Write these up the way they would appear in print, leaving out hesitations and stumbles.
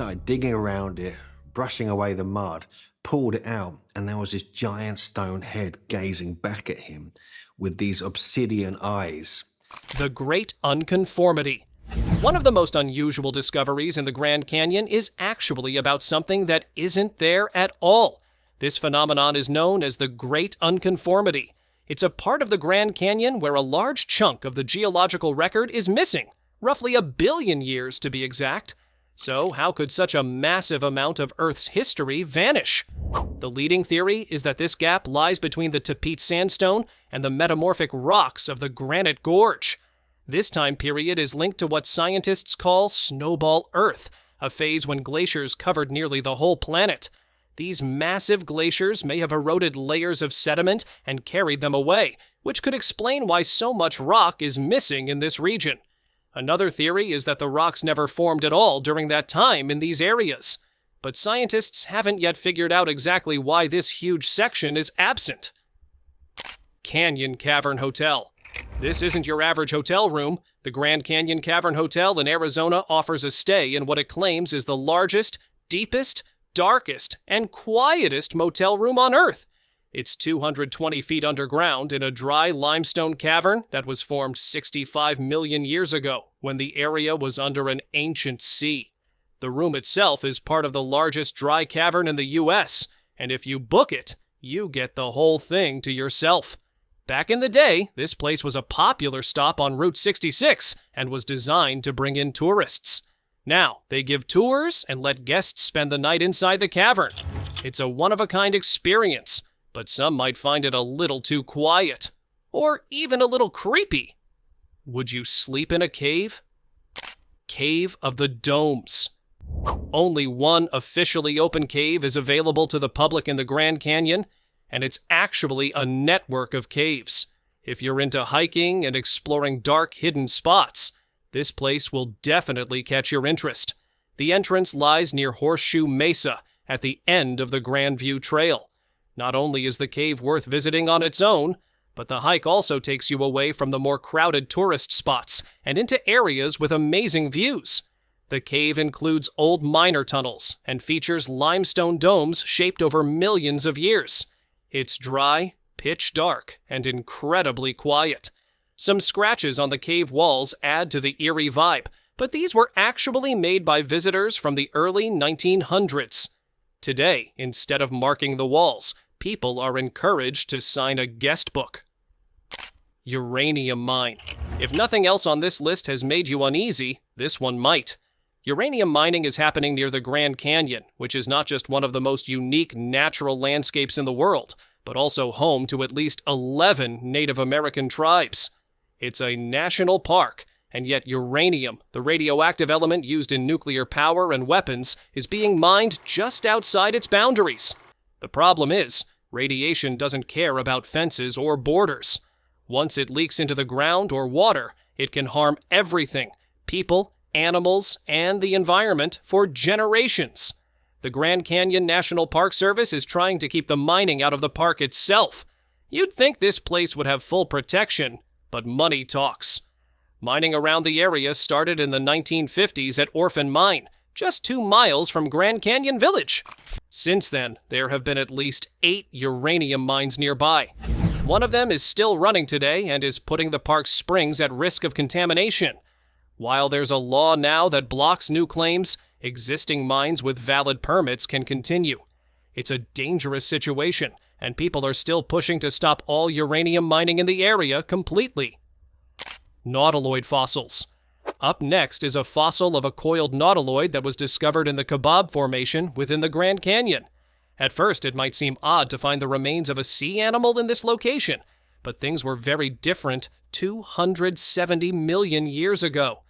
started digging around it, brushing away the mud, pulled it out, and there was this giant stone head gazing back at him with these obsidian eyes. The Great Unconformity. One of the most unusual discoveries in the Grand Canyon is actually about something that isn't there at all. This phenomenon is known as the Great Unconformity. It's a part of the Grand Canyon where a large chunk of the geological record is missing, roughly 1 billion years to be exact. So how could such a massive amount of Earth's history vanish? The leading theory is that this gap lies between the Tapete Sandstone and the metamorphic rocks of the Granite Gorge. This time period is linked to what scientists call Snowball Earth, a phase when glaciers covered nearly the whole planet. These massive glaciers may have eroded layers of sediment and carried them away, which could explain why so much rock is missing in this region. Another theory is that the rocks never formed at all during that time in these areas. But scientists haven't yet figured out exactly why this huge section is absent. Canyon Cavern Hotel. This isn't your average hotel room. The Grand Canyon Cavern Hotel in Arizona offers a stay in what it claims is the largest, deepest, darkest, and quietest motel room on Earth. It's 220 feet underground in a dry limestone cavern that was formed 65 million years ago when the area was under an ancient sea. The room itself is part of the largest dry cavern in the U.S., and if you book it, you get the whole thing to yourself. Back in the day, this place was a popular stop on Route 66 and was designed to bring in tourists. Now, they give tours and let guests spend the night inside the cavern. It's a one-of-a-kind experience, but some might find it a little too quiet, or even a little creepy. Would you sleep in a cave? Cave of the Domes. Only one officially open cave is available to the public in the Grand Canyon, and it's actually a network of caves. If you're into hiking and exploring dark, hidden spots, this place will definitely catch your interest. The entrance lies near Horseshoe Mesa at the end of the Grand View Trail. Not only is the cave worth visiting on its own, but the hike also takes you away from the more crowded tourist spots and into areas with amazing views. The cave includes old miner tunnels and features limestone domes shaped over millions of years. It's dry, pitch dark, and incredibly quiet. Some scratches on the cave walls add to the eerie vibe, but these were actually made by visitors from the early 1900s. Today, instead of marking the walls, people are encouraged to sign a guest book. Uranium mine. If nothing else on this list has made you uneasy, this one might. Uranium mining is happening near the Grand Canyon, which is not just one of the most unique natural landscapes in the world, but also home to at least 11 Native American tribes. It's a national park, and yet uranium, the radioactive element used in nuclear power and weapons, is being mined just outside its boundaries. The problem is, radiation doesn't care about fences or borders. Once it leaks into the ground or water, it can harm everything, people, animals, and the environment for generations. The Grand Canyon National Park Service is trying to keep the mining out of the park itself. You'd think this place would have full protection, but money talks. Mining around the area started in the 1950s at Orphan Mine, just 2 miles from Grand Canyon Village. Since then, there have been at least 8 uranium mines nearby. One of them is still running today and is putting the park's springs at risk of contamination. While there's a law now that blocks new claims, existing mines with valid permits can continue. It's a dangerous situation, and people are still pushing to stop all uranium mining in the area completely. Nautiloid fossils. Up next is a fossil of a coiled nautiloid that was discovered in the Kebab Formation within the Grand Canyon. At first, it might seem odd to find the remains of a sea animal in this location, but things were very different 270 million years ago.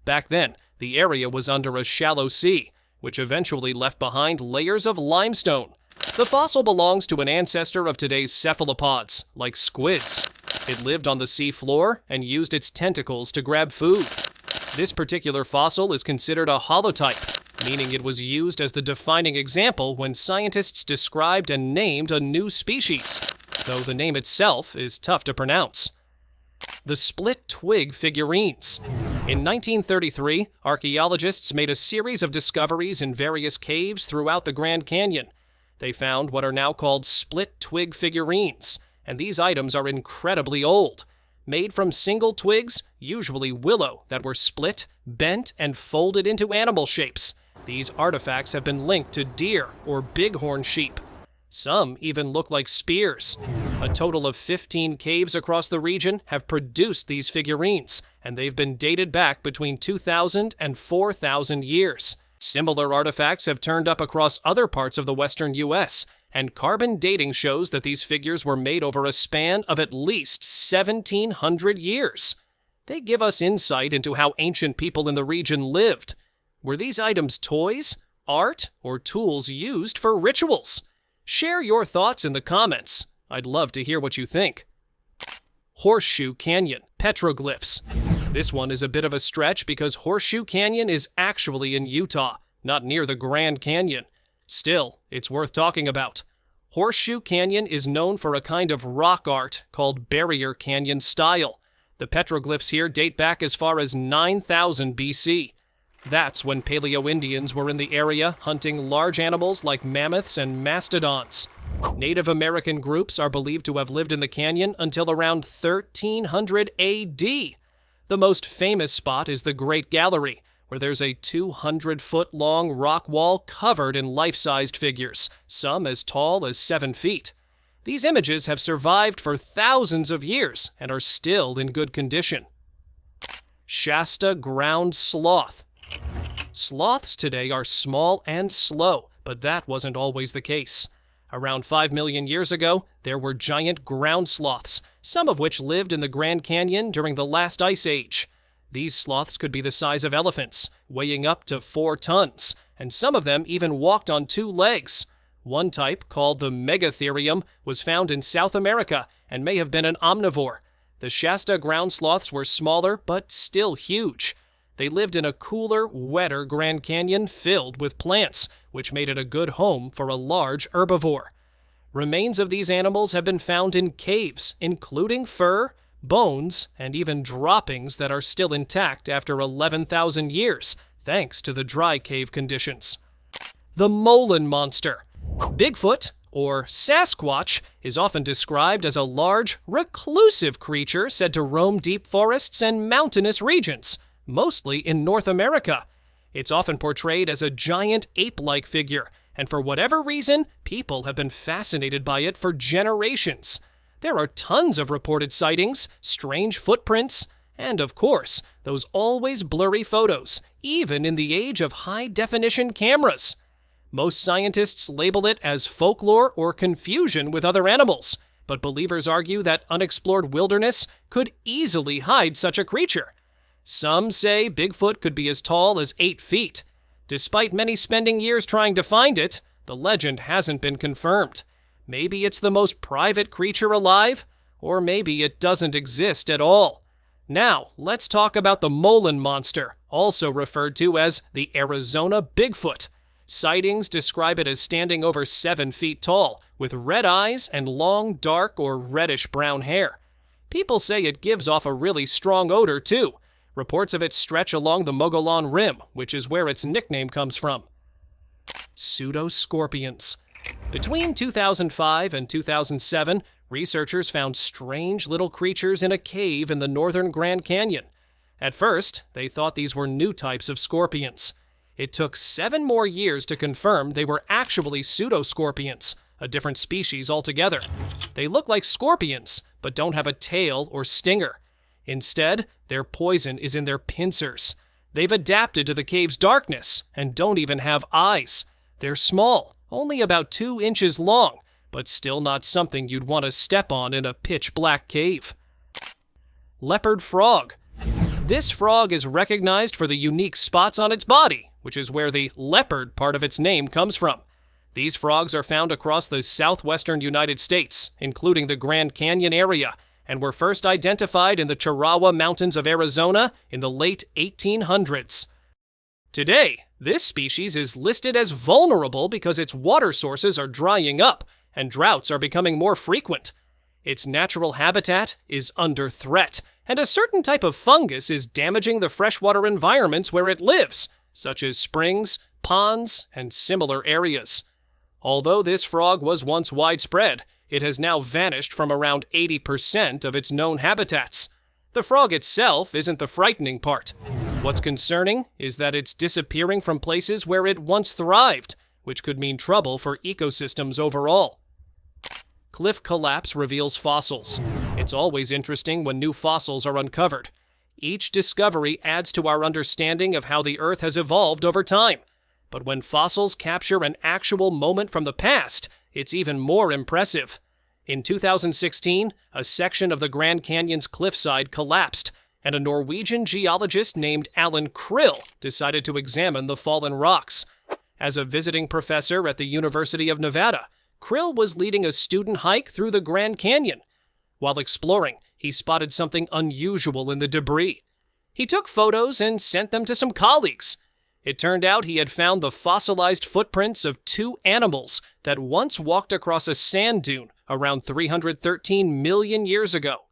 Back then, the area was under a shallow sea, which eventually left behind layers of limestone. The fossil belongs to an ancestor of today's cephalopods, like squids. It lived on the sea floor and used its tentacles to grab food. This particular fossil is considered a holotype, meaning it was used as the defining example when scientists described and named a new species, though the name itself is tough to pronounce. The split twig figurines. In 1933, archaeologists made a series of discoveries in various caves throughout the Grand Canyon. They found what are now called split twig figurines, and these items are incredibly old. Made from single twigs, usually willow, that were split, bent, and folded into animal shapes. These artifacts have been linked to deer or bighorn sheep. Some even look like spears. A total of 15 caves across the region have produced these figurines, and they've been dated back between 2,000 and 4,000 years. Similar artifacts have turned up across other parts of the western U.S., and carbon dating shows that these figures were made over a span of at least 1,700 years. They give us insight into how ancient people in the region lived. Were these items toys, art, or tools used for rituals? Share your thoughts in the comments. I'd love to hear what you think. Horseshoe Canyon petroglyphs. This one is a bit of a stretch because Horseshoe Canyon is actually in Utah, not near the Grand Canyon. Still, it's worth talking about. Horseshoe Canyon is known for a kind of rock art called Barrier Canyon style. The petroglyphs here date back as far as 9,000 BC. That's when Paleo-Indians were in the area hunting large animals like mammoths and mastodons. Native American groups are believed to have lived in the canyon until around 1300 AD. The most famous spot is the Great Gallery, where there's a 200-foot-long rock wall covered in life-sized figures, some as tall as 7 feet. These images have survived for thousands of years and are still in good condition. Shasta ground sloth. Sloths today are small and slow, but that wasn't always the case. Around 5 million years ago, there were giant ground sloths, some of which lived in the Grand Canyon during the last ice age. These sloths could be the size of elephants, weighing up to 4 tons, and some of them even walked on 2 legs. One type, called the Megatherium, was found in South America and may have been an omnivore. The Shasta ground sloths were smaller, but still huge. They lived in a cooler, wetter Grand Canyon filled with plants, which made it a good home for a large herbivore. Remains of these animals have been found in caves, including fur, bones, and even droppings that are still intact after 11,000 years, thanks to the dry cave conditions. The Molan Monster. Bigfoot, or Sasquatch, is often described as a large, reclusive creature said to roam deep forests and mountainous regions, mostly in North America. It's often portrayed as a giant ape-like figure, and for whatever reason, people have been fascinated by it for generations. There are tons of reported sightings, strange footprints, and of course, those always blurry photos, even in the age of high-definition cameras. Most scientists label it as folklore or confusion with other animals, but believers argue that unexplored wilderness could easily hide such a creature. Some say Bigfoot could be as tall as 8 feet. Despite many spending years trying to find it, the legend hasn't been confirmed. Maybe it's the most private creature alive, or maybe it doesn't exist at all. Now, let's talk about the Molan Monster, also referred to as the Arizona Bigfoot. Sightings describe it as standing over 7 feet tall, with red eyes and long, dark or reddish-brown hair. People say it gives off a really strong odor, too. Reports of it stretch along the Mogollon Rim, which is where its nickname comes from. Pseudoscorpions. Between 2005 and 2007, researchers found strange little creatures in a cave in the northern Grand Canyon. At first, they thought these were new types of scorpions. It took 7 more years to confirm they were actually pseudoscorpions, a different species altogether. They look like scorpions, but don't have a tail or stinger. Instead, their poison is in their pincers. They've adapted to the cave's darkness and don't even have eyes. They're small, only about 2 inches long, but still not something you'd want to step on in a pitch-black cave. Leopard frog. This frog is recognized for the unique spots on its body, which is where the leopard part of its name comes from. These frogs are found across the southwestern United States, including the Grand Canyon area, and were first identified in the Chihuahua Mountains of Arizona in the late 1800s. Today, this species is listed as vulnerable because its water sources are drying up and droughts are becoming more frequent. Its natural habitat is under threat, and a certain type of fungus is damaging the freshwater environments where it lives, such as springs, ponds, and similar areas. Although this frog was once widespread, it has now vanished from around 80% of its known habitats. The frog itself isn't the frightening part. What's concerning is that it's disappearing from places where it once thrived, which could mean trouble for ecosystems overall. Cliff collapse reveals fossils. It's always interesting when new fossils are uncovered. Each discovery adds to our understanding of how the Earth has evolved over time. But when fossils capture an actual moment from the past, it's even more impressive. In 2016, a section of the Grand Canyon's cliffside collapsed, and a Norwegian geologist named Alan Krill decided to examine the fallen rocks. As a visiting professor at the University of Nevada, Krill was leading a student hike through the Grand Canyon. While exploring, he spotted something unusual in the debris. He took photos and sent them to some colleagues. It turned out he had found the fossilized footprints of two animals that once walked across a sand dune around 313 million years ago.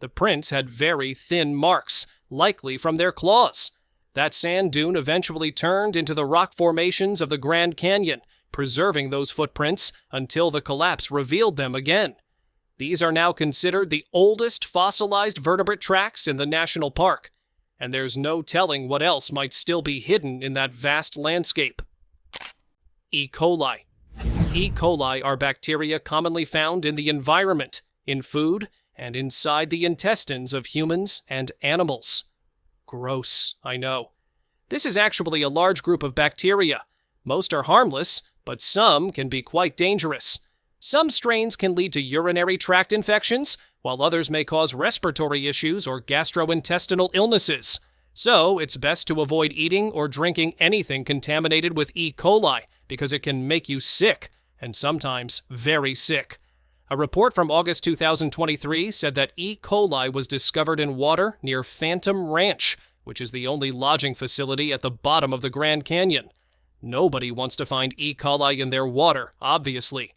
The prints had very thin marks, likely from their claws. That sand dune eventually turned into the rock formations of the Grand Canyon, preserving those footprints until the collapse revealed them again. These are now considered the oldest fossilized vertebrate tracks in the national park, and there's no telling what else might still be hidden in that vast landscape. E. coli. E. coli are bacteria commonly found in the environment, in food, and inside the intestines of humans and animals. Gross, I know. This is actually a large group of bacteria. Most are harmless, but some can be quite dangerous. Some strains can lead to urinary tract infections, while others may cause respiratory issues or gastrointestinal illnesses. So, it's best to avoid eating or drinking anything contaminated with E. coli, because it can make you sick, and sometimes very sick. A report from August 2023 said that E. coli was discovered in water near Phantom Ranch, which is the only lodging facility at the bottom of the Grand Canyon. Nobody wants to find E. coli in their water, obviously.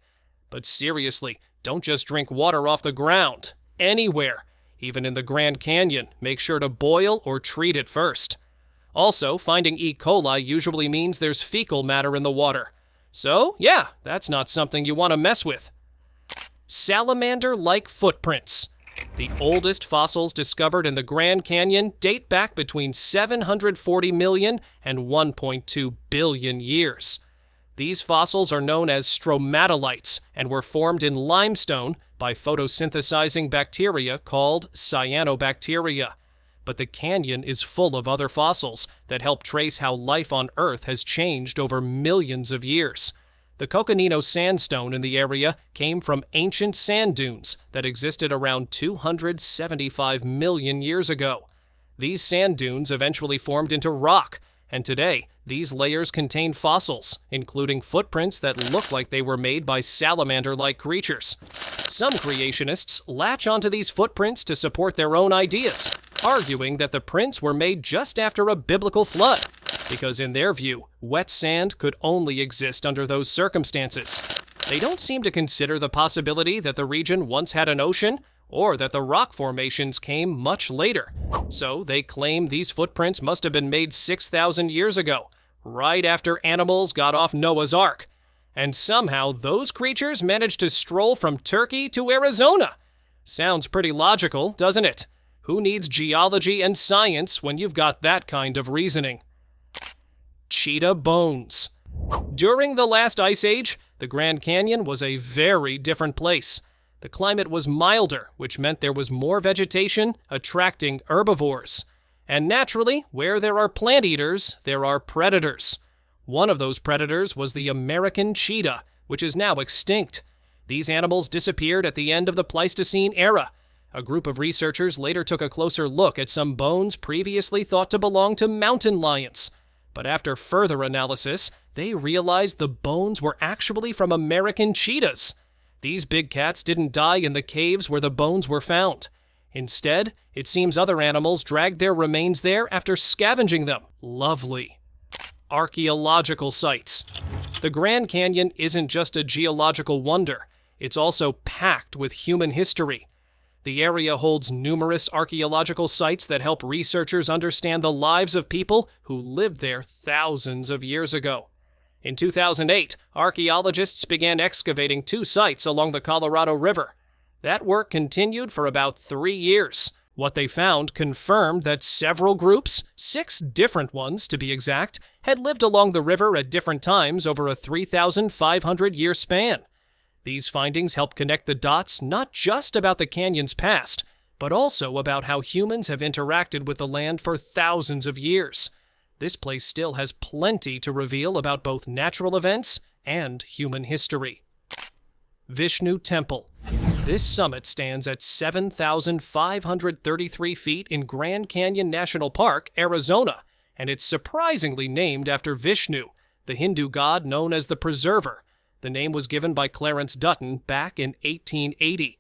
But seriously, don't just drink water off the ground. Anywhere. Even in the Grand Canyon, make sure to boil or treat it first. Also, finding E. coli usually means there's fecal matter in the water. So, yeah, that's not something you want to mess with. Salamander-like footprints. The oldest fossils discovered in the Grand Canyon date back between 740 million and 1.2 billion years. These fossils are known as stromatolites and were formed in limestone by photosynthesizing bacteria called cyanobacteria. But the canyon is full of other fossils that help trace how life on Earth has changed over millions of years. The Coconino sandstone in the area came from ancient sand dunes that existed around 275 million years ago. These sand dunes eventually formed into rock, and today, these layers contain fossils, including footprints that look like they were made by salamander-like creatures. Some creationists latch onto these footprints to support their own ideas, arguing that the prints were made just after a biblical flood, because in their view, wet sand could only exist under those circumstances. They don't seem to consider the possibility that the region once had an ocean, or that the rock formations came much later. So they claim these footprints must have been made 6,000 years ago, right after animals got off Noah's Ark. And somehow those creatures managed to stroll from Turkey to Arizona. Sounds pretty logical, doesn't it? Who needs geology and science when you've got that kind of reasoning? Cheetah bones. During the last ice age, the Grand Canyon was a very different place. The climate was milder, which meant there was more vegetation, attracting herbivores. And naturally, where there are plant eaters, there are predators. One of those predators was the American cheetah, which is now extinct. These animals disappeared at the end of the Pleistocene era. A group of researchers later took a closer look at some bones previously thought to belong to mountain lions. But after further analysis, they realized the bones were actually from American cheetahs. These big cats didn't die in the caves where the bones were found. Instead, it seems other animals dragged their remains there after scavenging them. Lovely. Archaeological sites. The Grand Canyon isn't just a geological wonder, it's also packed with human history. The area holds numerous archaeological sites that help researchers understand the lives of people who lived there thousands of years ago. In 2008, archaeologists began excavating 2 sites along the Colorado River. That work continued for about 3 years. What they found confirmed that several groups, 6 different ones to be exact, had lived along the river at different times over a 3,500-year span. These findings help connect the dots not just about the canyon's past, but also about how humans have interacted with the land for thousands of years. This place still has plenty to reveal about both natural events and human history. Vishnu Temple. This summit stands at 7,533 feet in Grand Canyon National Park, Arizona, and it's surprisingly named after Vishnu, the Hindu god known as the Preserver. The name was given by Clarence Dutton back in 1880.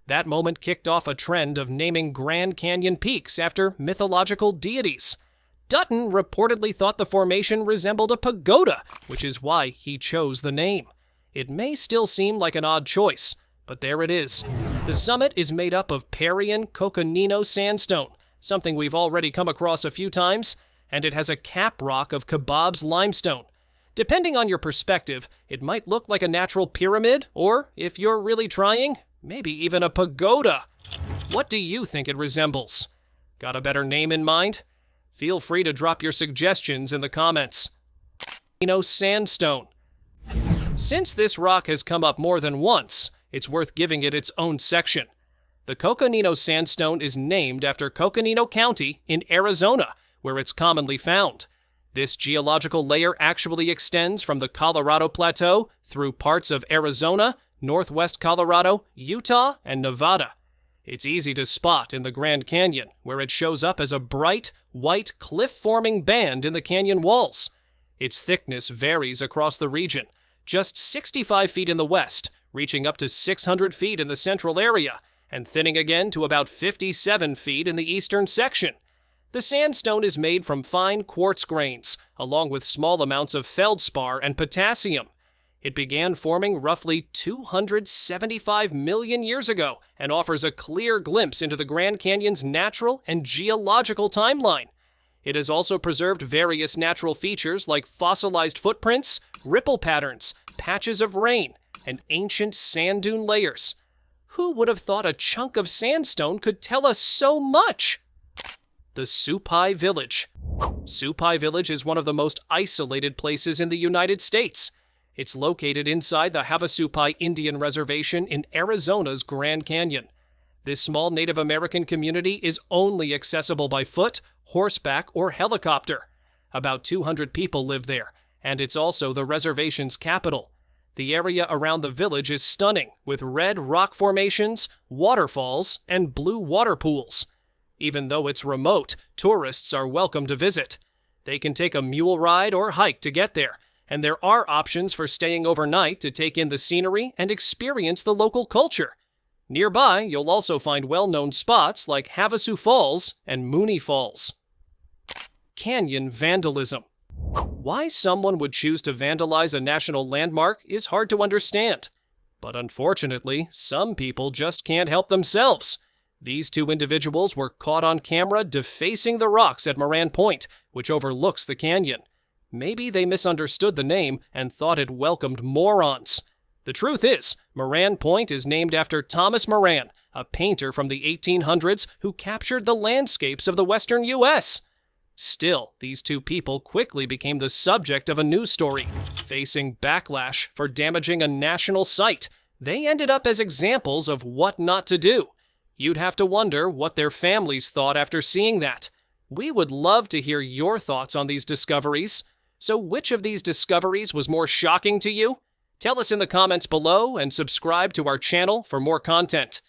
That moment kicked off a trend of naming Grand Canyon peaks after mythological deities. Dutton reportedly thought the formation resembled a pagoda, which is why he chose the name. It may still seem like an odd choice, but there it is. The summit is made up of Parian Coconino sandstone, something we've already come across a few times, and it has a cap rock of Kebab's limestone. Depending on your perspective, it might look like a natural pyramid, or, if you're really trying, maybe even a pagoda. What do you think it resembles? Got a better name in mind? Feel free to drop your suggestions in the comments. Sandstone. Since this rock has come up more than once, it's worth giving it its own section. The Coconino Sandstone is named after Coconino County in Arizona, where it's commonly found. This geological layer actually extends from the Colorado Plateau through parts of Arizona, northwest Colorado, Utah, and Nevada. It's easy to spot in the Grand Canyon, where it shows up as a bright, white, cliff-forming band in the canyon walls. Its thickness varies across the region, just 65 feet in the west, reaching up to 600 feet in the central area, and thinning again to about 57 feet in the eastern section. The sandstone is made from fine quartz grains, along with small amounts of feldspar and potassium. It began forming roughly 275 million years ago and offers a clear glimpse into the Grand Canyon's natural and geological timeline. It has also preserved various natural features like fossilized footprints, ripple patterns, patches of rain, and ancient sand dune layers. Who would have thought a chunk of sandstone could tell us so much? The Supai Village. Supai Village is one of the most isolated places in the United States. It's located inside the Havasupai Indian Reservation in Arizona's Grand Canyon. This small Native American community is only accessible by foot, horseback, or helicopter. About 200 people live there, and it's also the reservation's capital. The area around the village is stunning, with red rock formations, waterfalls, and blue water pools. Even though it's remote, tourists are welcome to visit. They can take a mule ride or hike to get there, and there are options for staying overnight to take in the scenery and experience the local culture. Nearby, you'll also find well-known spots like Havasu Falls and Mooney Falls. Canyon vandalism. Why someone would choose to vandalize a national landmark is hard to understand. But unfortunately, some people just can't help themselves. These 2 individuals were caught on camera defacing the rocks at Moran Point, which overlooks the canyon. Maybe they misunderstood the name and thought it welcomed morons. The truth is, Moran Point is named after Thomas Moran, a painter from the 1800s who captured the landscapes of the western U.S. Still, these 2 people quickly became the subject of a news story, facing backlash for damaging a national site. They ended up as examples of what not to do. You'd have to wonder what their families thought after seeing that. We would love to hear your thoughts on these discoveries. So which of these discoveries was more shocking to you? Tell us in the comments below and subscribe to our channel for more content.